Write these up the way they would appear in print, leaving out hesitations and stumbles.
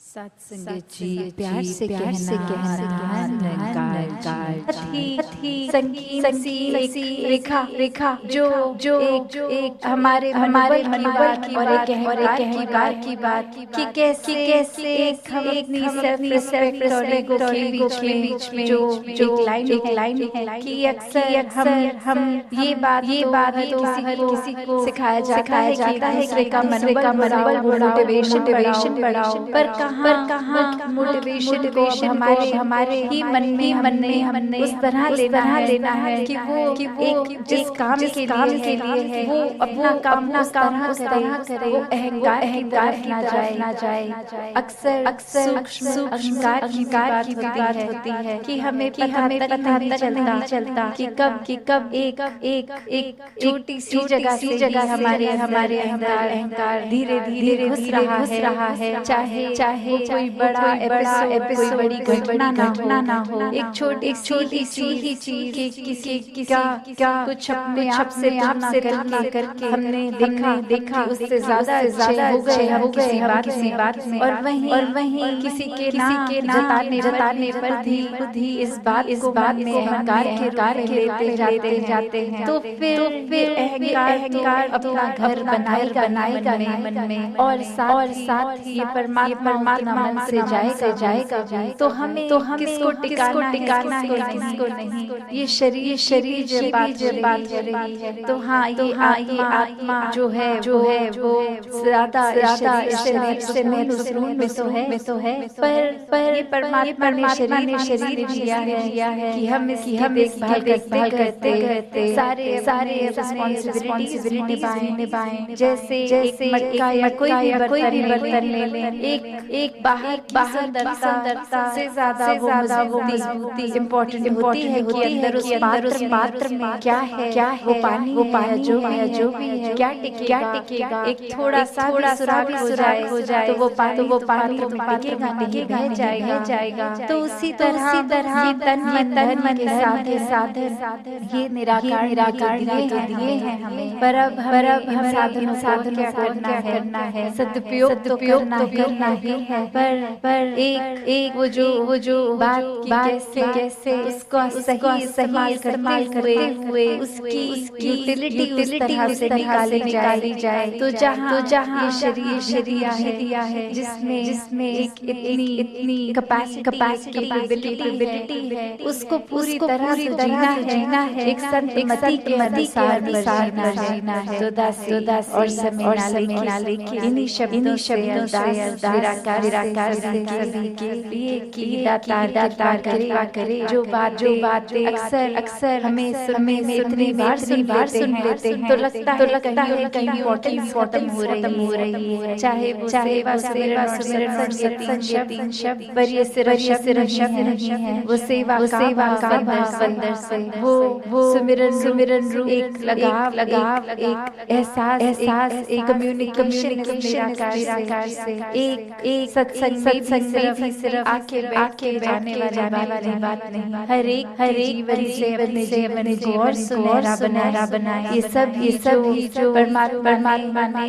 सत्संग जी प्यार से कहना निरंकार संगीत सी रेखा रेखा जो जो एक हमारे मनोबल की और एक अहंकार की बात कि कैसे एक हम अपनी सेल्फ रिस्पेक्ट और ईगो के बीच में जो एक लाइन है कि अक्सर हम ये बात तो किसी को सिखाया जाता है कि दूसरे का मनोबल मोटिवेशन बढ़ाओ पर कहाँ मोटिवेशन को हमारे ही मन में हमने उस तरह लेना है कि वो एक जिस काम के लिए है वो अपना काम उस तरह करे वो अहंकार ना जाए। अक्सर सूक्ष्म अहंकार की बात होती है कि हमें पता नहीं चलता कि कब एक छोटी सी जगह हमारे अहंकार धीरे धीरे घुस रहा है। चाहे कोई बड़ा एपिसोड बड़ी घटना ना हो, एक छोटी सी ही चीज किसी क्या कुछ अपने आप से तुलना करके हमने देखा उससे ज्यादा हो गए हम किसी बात में और वहीं किसी के जताने पर भी इस बात में अहंकार के लेते जाते हैं। तो फिर अहंकार अपना घर बनाएगा मन में और साथ ही ये परमात्मा मन से जाएगा तो हमें किसको टिकाना है किसको नहीं। ये शरीर जब बात हो रही है तो हाँ ये आत्मा जो है वो ज्यादा में तो है पर ये परमात्मा ने शरीर दिया है कि हम इसकी देखभाल करते सारे रिस्पॉन्सिबिलिटी निभाएं। जैसे एक मटका या कोई भी बर्तन ले लें, एक बाहर सुंदरता से ज्यादा वो मजबूती इम्पोर्टेंट होती है कि अंदर उस पात्र में क्या है वो पानी जो भी है क्या टिकेगा। एक थोड़ा सा सुराख हो जाए तो वो पानी टिकेगा जाएगा। तो उसी तरह ये तन मन के साधन ये निराकार दिए हैं हमें। पर अब हम साधन क्या करना है, सदुपयोग तो करना ही है पर एक वो जो बात कैसे उसको सही इस्तेमाल करते हुए उसकी यूटिलिटी उस तरह से निकाली जाए। तो जहाँ शरीर है जिसमें एक इतनी कैपेसिटी है उसको पूरी तरह से जीना है। एक संतमति के अनुसार जीना है। तो दास और समय नाले के इन्हीं शब्दों से निराकार सभी के लिए की दातार कृपा करे। जो बात अक्सर हमें इतनी बार सुन लेते हैं तो लगता है कहीं इम्पोर्टेंट हो रही है। चाहे वो सिमरन संगीत शब्द पर ये सिर्फ शब्द नहीं है, वो सेवा का बंदर से वो सुमिरन रूप एक लगाव एक एहसास एक कम्युनिकेशन निराकार से एक सत्संग में सिर्फ आके जाने वाली बात नहीं। हर एक जीवन से अपने को और सुनहरा बनाया। ये सब जो परमात्मा ने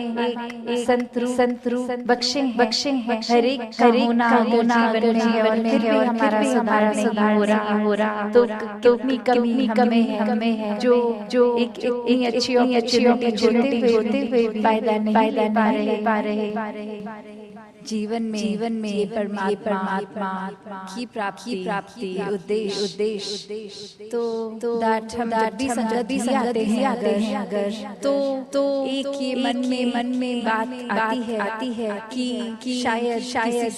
एक संतरू बख्शे हैं। हर एक होना जीवन में है और हमारा सुधार नहीं हो रहा तो कितनी कमी हमें है जो एक इतनी अच्छी अपॉर्चुनिटी होते हुए फायदा नहीं पा रहे। जीवन में परमात्मा की प्राप्ति उद्देश्य तो हम जब भी संगत आते हैं अगर तो एक ये मन में बात आती है कि शायद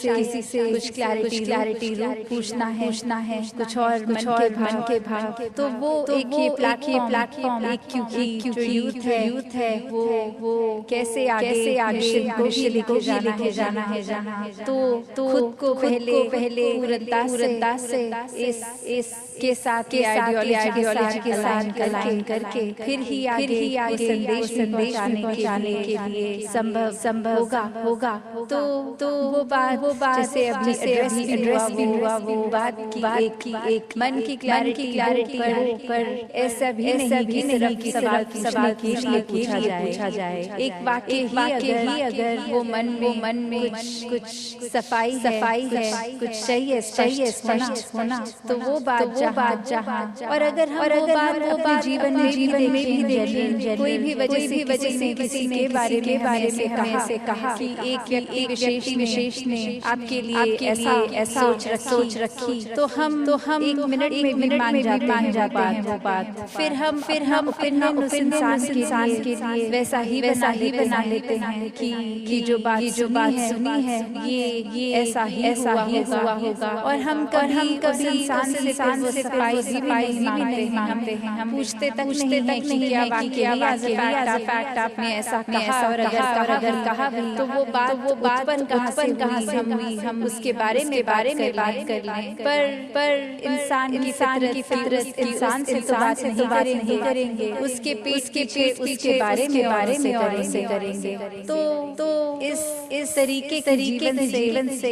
किसी से कुछ क्लैरिटी पूछना है कुछ और मन के भाव। तो वो एक ये प्लेटफॉर्म एक क्योंकि जो यूथ है वो कैसे आगे मिशन को लेके जाना है तो खुद को पहले पूर्णता से आइडियोलॉजी के साथ अलाइन करके फिर ही आगे संदेश पहुंचाने के लिए संभव होगा। तो वो बात जैसे अभी एड्रेस भी हुआ, वो बात की एक मन की क्लैरिटी पर ऐसा भी नहीं कि सवाल के लिए पूछा जाए। एक वाक्य ही अगर वो मन में कुछ सफाई है, कुछ चाहिए होना, तो वो बात जहाँ और अगर हम वो बात जीवन में भी देखें, कोई भी वजह से किसी के बारे में से कहा कि एक विशेष ने आपके लिए ऐसा सोच रखी, तो हम एक मिनट में मान जाते हैं वो बात। फिर हम उस इंसान के लिए वैसा ही बना लेते हैं कि जो बात सुनी है ये ऐसा ही हुआ होगा। और हम कभी इंसान से सफाई भी नहीं मांगते हैं। हम पूछते तक नहीं कि क्या फैक्ट आपने ऐसा कहा, और अगर कहा भी तो वो बात कहाँ से हुई, हम उसके बारे में बात कर लें। पर इंसान की फितरत इंसान से तो बात नहीं करेंगे, उसके पेट उसके बारे में करेंगे। तो इस तरीके के जीवन से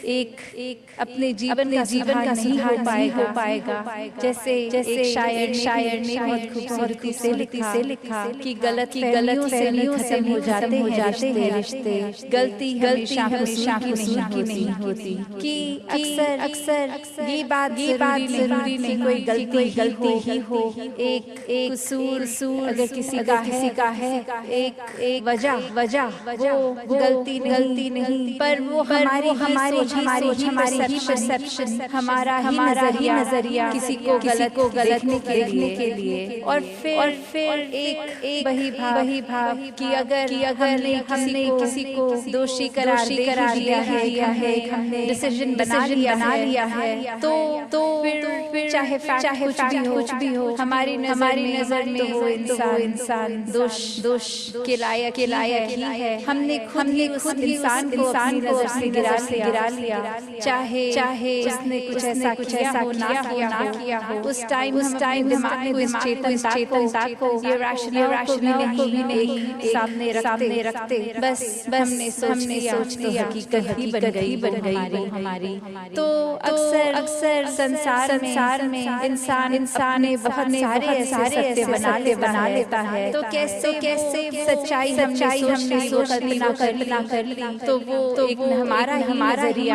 एक अपने जीवन का नहीं हो पाएगा। जैसे एक शायर ने बहुत खूबसूरती से लिखा कि गलत फहमियों से हो जाते हैं रिश्ते, गलती हमेशा की नहीं होती। कि अक्सर ये बात जरूरी नहीं कोई गलती ही हो, एक कसूर अगर किसी का है, एक वजह वो गलती नहीं, पर वो हमारी ही परसेप्शन, हमारा ही नजरिया किसी को गलत देखने के लिए। और फिर एक वही भाव कि अगर हमने किसी को दोषी करार दिया है, हमने डिसीजन बना लिया है, तो फिर चाहे कुछ भी हो, हमारी नजर में तो वो इंसान दोष के लायक ही है। हमने खुद इंसान को अपनी नजर से गिरा लिया, चाहे उसने कुछ ऐसा ना किया हो। उस टाइम दिमाग में इस चेतनता को, ये रैशनल को भी नहीं सामने रखते, बस हमने सोच लिया कि कहीं बन गई हमारी। तो अक्सर संसार में इंसान ने बहुत सारे ऐसे सत्य बना लेता है। तो कैसे सच्चाई हमने कल्पना कर ली, तो वो एक हमारा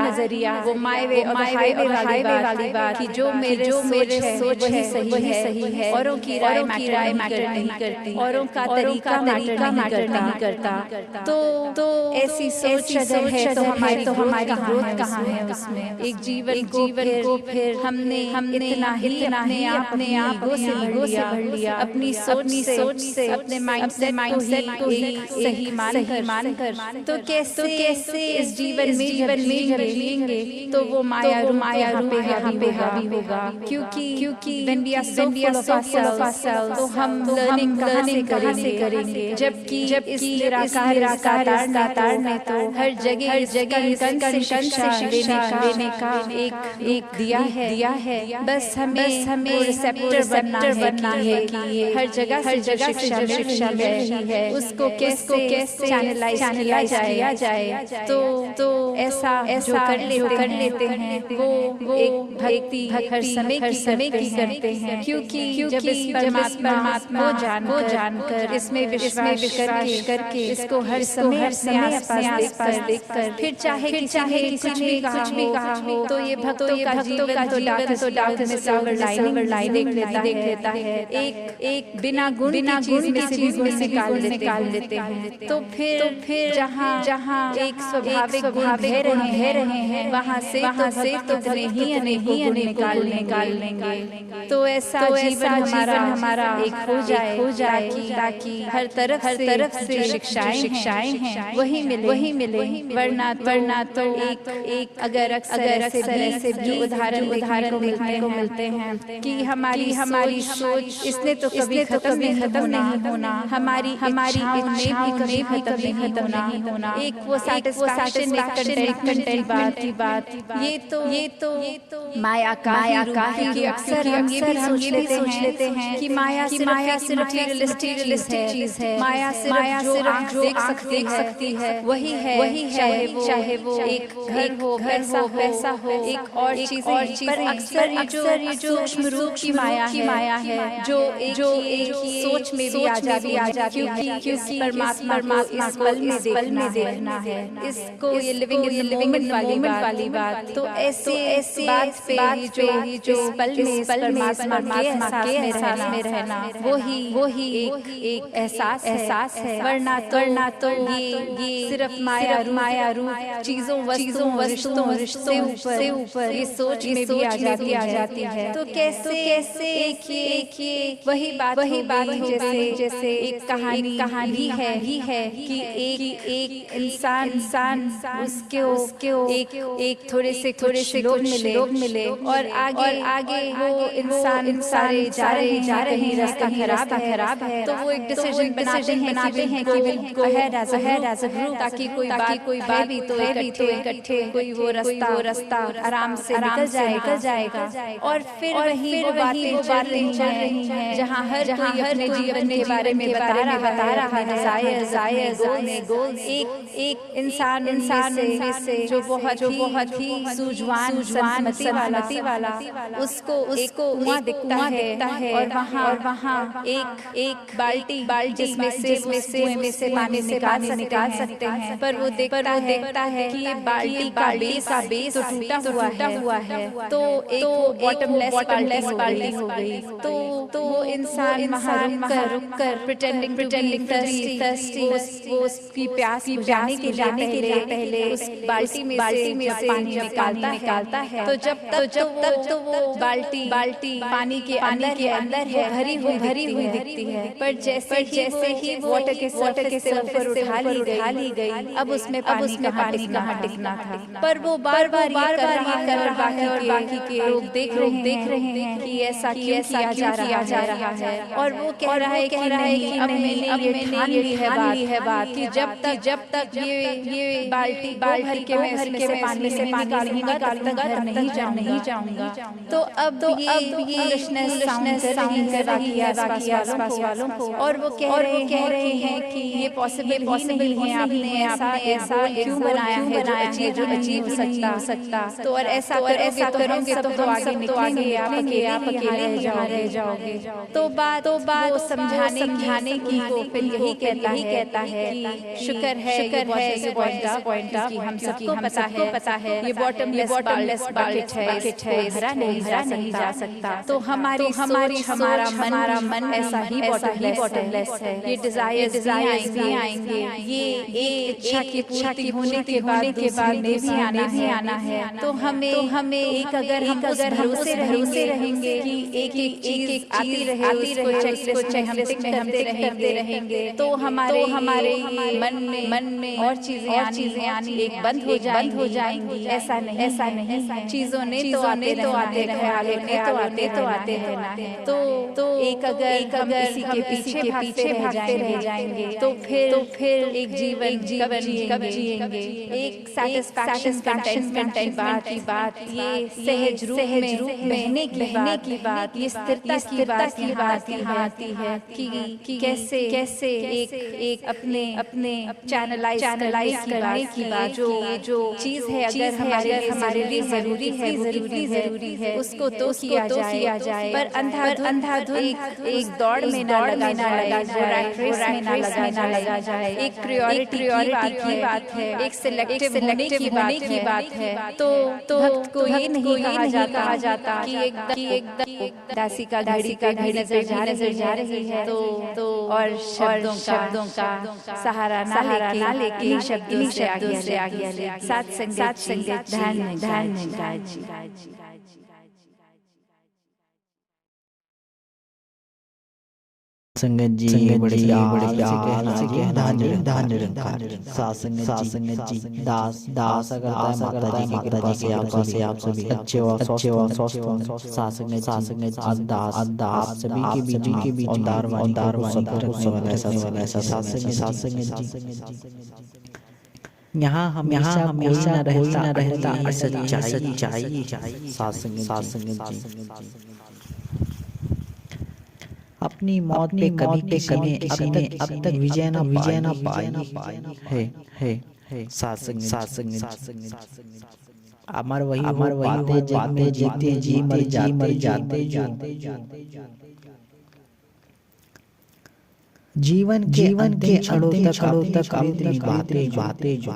नजरिया, वो माय वे वाली बात कि जो मेरे सोच है सही है, औरों की राय मैटर नहीं करती, औरों का तरीका मैटर नहीं करता। तो ऐसी सोच अगर है तो हमारी ग्रोथ कहाँ है उसमें। एक जीवन को फिर हमने इतना ही अपने आप ईगो से भर लिया, अपनी सोच से अपने माइंडसेट को ही सही मानकर। तो कैसे इस जीवन में जब जिएंगे तो वो माया रूप यहाँ पे हावी होगा। क्योंकि when we are so full of ourselves, तो हम लर्निंग कहाँ से करेंगे। जबकि इस निराकार ने तो हर जगह शिक्षा लेने का एक दिया है। बस हमें रिसेप्टर बनना है कि हर जगह शिक्षा मिल रही है, उसको कैसे चैनलाइज किया जाए। तो ऐसा जो कर लेते हैं वो एक भक्ति हर समय की करते हैं। क्योंकि जब इस परमात्मा को जानकर इसमें विश्वास करके इसको हर समय अपने आसपास देखकर, फिर चाहे कुछ भी कहा हो, तो ये भक्तों का जीवन तो डार्क में सिल्वर लाइनिंग देख लेता है। एक बिना गुण में से निकाल लेते हैं। तो फिर जहाँ एक स्वाभाविक गुण बह रहे हैं, वहाँ से तो नहीं निकाल लेंगे। तो ऐसा जीवन हमारा एक हो जाए ताकि हर तरफ से शिक्षाएं हैं वही मिले। वरना तो एक अगर ऐसे भी उदाहरण को मिलते हैं कि हमारी सोच इसने तो कभी खत्म नहीं होना, हमारी इच्छाओं भी खत्म नहीं होना। एक वो सैटिस्फैक्शन की बात, ये तो माया का माया का ही अक्सर हम ये भी सोच लेते हैं कि माया सिर्फ रियलिस्टिक चीज है, माया सिर्फ जो आंख देख सकती है वही है, चाहे वो एक घर हो, पैसा हो, एक और चीजें, पर अक्सर ये जो सूक्ष्म रूप की माया है जो एक सोच में भी आ जाती है, क्योंकि परमात्मा इस पल में देखना है, इसको ये लिविंग इन द मोमेंट वाली बात। तो ऐसे बात पे ही जो इस पल में परमात्मा के एहसास में रहना वो ही एक एहसास है, वरना तो ये सिर्फ माया रूप चीजों वस्तुओं रिश्तों से ऊपर ये सोच में भी आ जाती है। तो कैसे एक वही बात जैसे एक कहानी है कि एक इंसान उसके एक थोड़े से लोग मिले और आगे वो इंसान सारे जा रहे हैं, रास्ता खराब है, तो वो एक डिसीजन बनाते हैं कि will ahead as a group, ताकि कोई बात भी तो इकट्ठे कोई वो रास्ता आराम से निकल जाएगा। और फिर वही वो बातें चल रही हैं जहाँ हर कोई अपने जीवन के बारे में बता रहा है, गोल एक इंसान में से जो बहुत ही सूझवान सन्मति वाला उसको कुआं दिखता है और वहाँ एक बाल्टी जिसमें से पानी निकाल सकते हैं, पर वो देखता है कि ये बाल्टी का बेस तो टूटा हुआ है, तो एक बॉटमलेस बाल्टी हो गई। तो वो इंसान वहाँ रुक कर प्रिटेंडिंग थर्स्टी वो उसकी प्यास बुझाने के लिए पहले उस बाल्टी में से पानी निकालता है। तो जब तक तो वो बाल्टी पानी के अंदर है, भरी हुई दिखती है, पर जैसे ही वाटर के से ऊपर उठा ली गई, अब उसमें पानी कहाँ टिकना था। पर वो बार बार कर रहा है और बाकी के लोग देख रहे हैं कि ऐसा क्यों किया जा रहा है, और वो कह रहा है कि नहीं, अब मैंने ठान ली है बात कि जब तक ये बाल्टी भर के मैं इसमें से पानी से निकालूंगा तब तक घर नहीं जाऊंगा। तो अब ये फूलिशनेस साउंड कर रही है आसपास वालों को, और वो कह रहे हैं कि ये पॉसिबल नहीं है, आपने ऐसा क्यों बनाया है जो अचीव हो सकता। तो और ऐसा करोगे तो आगे निकलेंगे, आप अकेले रह जाओगे। तो बात समझाने की वो फिर यही कहता है कि शुक्र है ये पॉइंट ऑफ हम सबको पता है ये बॉटमलेस बकेट है, इसको भरा नहीं जा सकता। तो हमारा मन ऐसा ही बॉटमलेस है। ये डिजायर्स भी आएंगे, ये एक इच्छा की पूर्ति होने के बाद में भी आना है। तो हमें एक अगर हम भरोसे रहेंगे कि एक चीज आती रहे, उसको चेक हम करते रहेंगे, तो हमारे मन में और चीजें आनी एक बंद हो जाएंगी। ऐसा नहीं, चीजों ने तो आते रहना है। तो एक अगर हम इसी के पीछे भागते रह जाएंगे तो फिर एक जीवन कब जिएंगे। एक सैटिस्फैक्शन कंटेंट की बात, ये सहज रूप में बहने की बात, ये स्थिरता की बात आती है कि कैसे एक अपने चैनलाइज करने की बात, जो चीज है अगर हमारे लिए जरूरी है उसको तो किया जाए, पर अंधाधुंध एक दौड़ में ना लगा जाए, रेस में ना लगा जाए। एक प्रायोरिटी की बात है, एक सिलेक्टिव होने की बात है। तो भक्त को ये नहीं कहा जाता कि एक दासी का घड़ी नजर जा रही है, तो और शब्दों का सहारा ना लेके शब्दों से आगे साथ संगत ध्यान जी। संगत जी बड़े धान निरंकार सासंगत जी दास करता है माता जी के आप सभी अच्छे और स्वस्थ सासंगत दास आप सभी के बीच औदार वाला ऐसा सासंगत जी। यहाँ हमेशा न रहता सच्चाई साथ संगत जी। अपनी मौत पे कभी किसी ने अब तक विजय न पाई है साथ संगत। अमर वही हो जग में जीते जी मर जाते जो जीवन के अड़ों तक अपनी बातें जो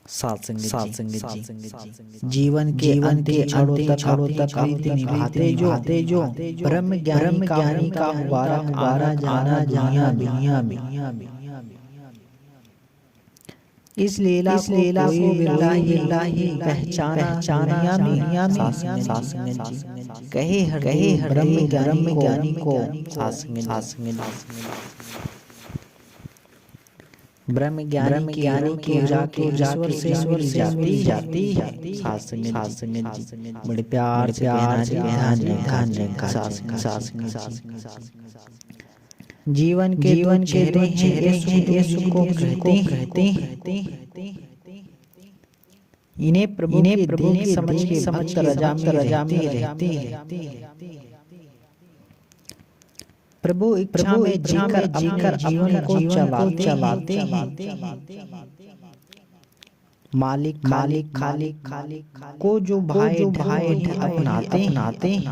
साथ संगत जी। जीवन के अड़ों तक अपनी बातें जो ब्रह्म ज्ञानी का हुबारा जाना दुनिया में। इस लीला को बिरला पहचाना दुनिया में साथ संगत जी। कहे हर ब्रह्म ज्ञानी को साथ संगत। ब्रह्म ज्ञानी की जाके ईश्वर से जाती है साथ संगत जी। बड़े प्यार से जीवन के चेहरे हैं यीशु को कहते हैं। इन्हें प्रभु की समझ के रजा में रहते हैं। प्रभु इच्छा में जीकर जीवन को चलाते हैं। मालिक को जो भाई अपनाते हैं।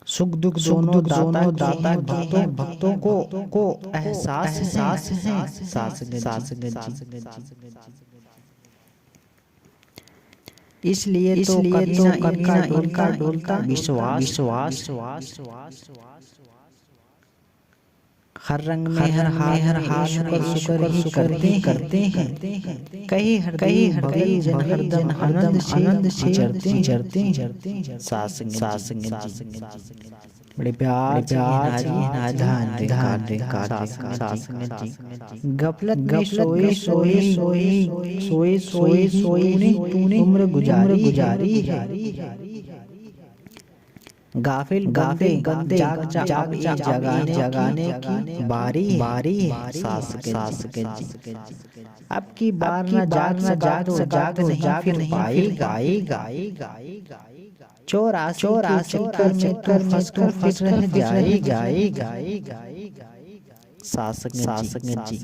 सुख दुख दोनों दाता भक्तों को एहसास है साथ संगत जी। इसलिए तो कभी ना इनका डोलता विश्वास हर रंग में हर हाल शुक्र ही करते हैं। कहीं हृदय जन आनंद से चढ़ते साथ संगत जी। बड़े प्यार गफलत में सोए तूने उम्र गुजारी है। गाफिल जगाने की बारी है सास के जी। अब की बार न जाग नहीं पाएगा। चोर चक्कर में फंस रह जाएगा सास जी।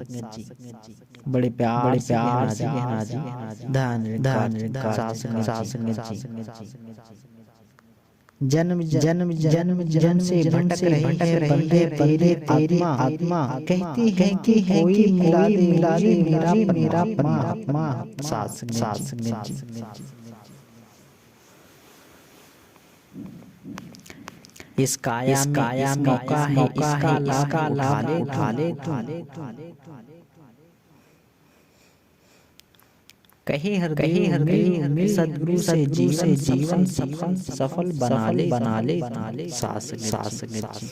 बड़े प्यार से कहना जी। धन सास जी। जन्म से भटक रहे बंदे तेरी आत्मा कहती है कि कोई मिला दे मेरा परमात्मा साथ संगत जी। इस काया में मौका है इसका लाभ उठा ले तू। कहे हृदय मिल सद्गुरु से जीवन सफल बना ले सास संगत जी।